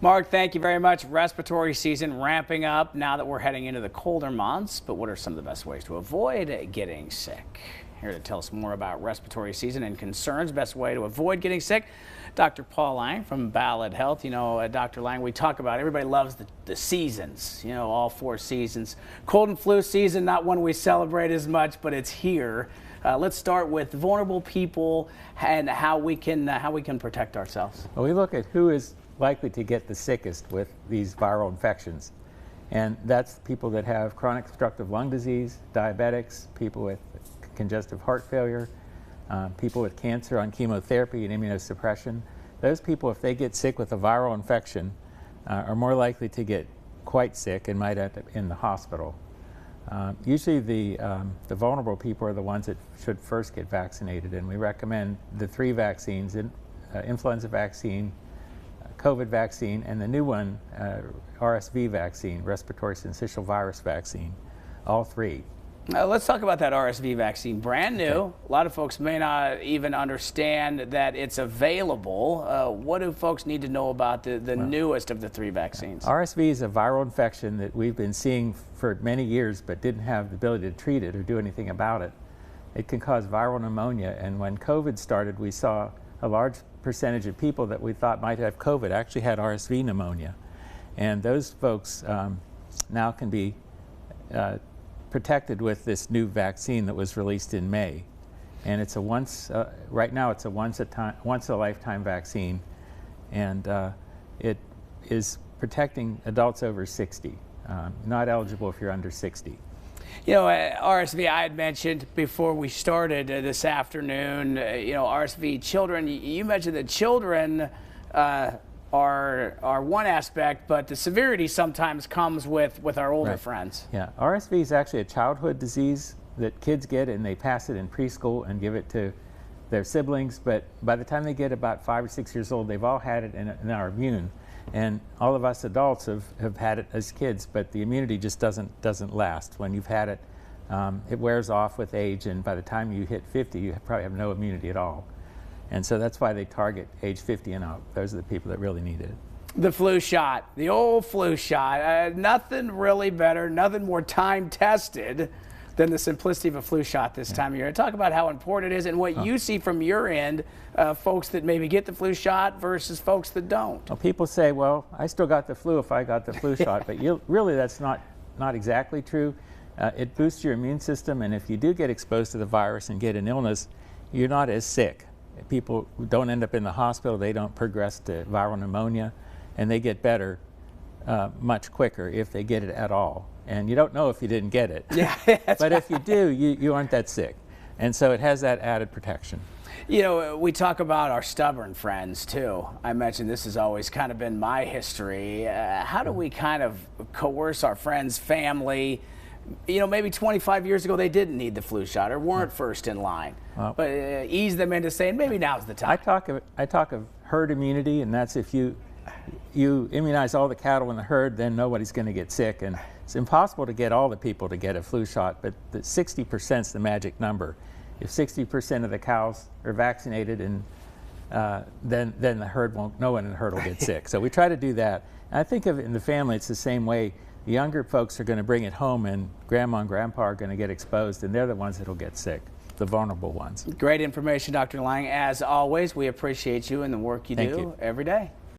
Mark, thank you very much. Respiratory season ramping up now that we're heading into the colder months, but what are some of the best ways to avoid getting sick? Here to tell us more about respiratory season and concerns, best way to avoid getting sick, Dr. Paul Lange from Ballad Health. You know, Dr. Lange, we talk about, everybody loves the seasons, you know, all 4 seasons. Cold and flu season, not one we celebrate as much, but it's here. Let's start with vulnerable people and how we can protect ourselves. Well, we look at who is likely to get the sickest with these viral infections. And that's people that have chronic obstructive lung disease, diabetics, people with congestive heart failure, people with cancer on chemotherapy and immunosuppression. Those people, if they get sick with a viral infection, are more likely to get quite sick and might end up in the hospital. Usually the vulnerable people are the ones that should first get vaccinated, and we recommend the 3 vaccines, influenza vaccine, COVID vaccine, and the new one, RSV vaccine, respiratory syncytial virus vaccine, all 3. Let's talk about that RSV vaccine. Brand new. Okay. A lot of folks may not even understand that it's available. What do folks need to know about the newest of the 3 vaccines? RSV is a viral infection that we've been seeing for many years but didn't have the ability to treat it or do anything about it. It can cause viral pneumonia, and when COVID started, we saw a large percentage of people that we thought might have COVID actually had RSV pneumonia. And those folks now can be protected with this new vaccine that was released in May. And it's right now it's a once a lifetime vaccine, and it is protecting adults over 60, not eligible if you're under 60. You know, RSV, I had mentioned before we started this afternoon, you know, RSV children, you mentioned that children are one aspect, but the severity sometimes comes with our older friends. Yeah, RSV is actually a childhood disease that kids get, and they pass it in preschool and give it to their siblings, but by the time they get about 5 or 6 years old, they've all had it and are immune. And all of us adults have had it as kids, but the immunity just doesn't last. When you've had it, it wears off with age, and by the time you hit 50, you probably have no immunity at all. And so that's why they target age 50 and up. Those are the people that really need it. The flu shot, the old flu shot, nothing really better, nothing more time tested than the simplicity of a flu shot this time of year. Talk about how important it is and what you see from your end, folks that maybe get the flu shot versus folks that don't. Well, people say, well, I still got the flu if I got the flu shot, but really that's not exactly true. It boosts your immune system, and if you do get exposed to the virus and get an illness, you're not as sick. People don't end up in the hospital, they don't progress to viral pneumonia, and they get better much quicker if they get it at all. And you don't know if you didn't get it. Yeah, but if you do, you aren't that sick. And so it has that added protection. You know, we talk about our stubborn friends too. I mentioned this has always kind of been my history. How do we kind of coerce our friends, family? You know, maybe 25 years ago they didn't need the flu shot or weren't first in line. Well, but ease them into saying maybe now's the time. I talk of herd immunity, and that's if you immunize all the cattle in the herd, then nobody's going to get sick. And it's impossible to get all the people to get a flu shot, but the 60% is the magic number. If 60% of the cows are vaccinated, and then the herd won't, no one in the herd will get sick. So we try to do that. And I think of it in the family, it's the same way. The younger folks are going to bring it home, and grandma and grandpa are going to get exposed, and they're the ones that will get sick, the vulnerable ones. Great information, Dr. Lange. As always, we appreciate you and the work you do every day.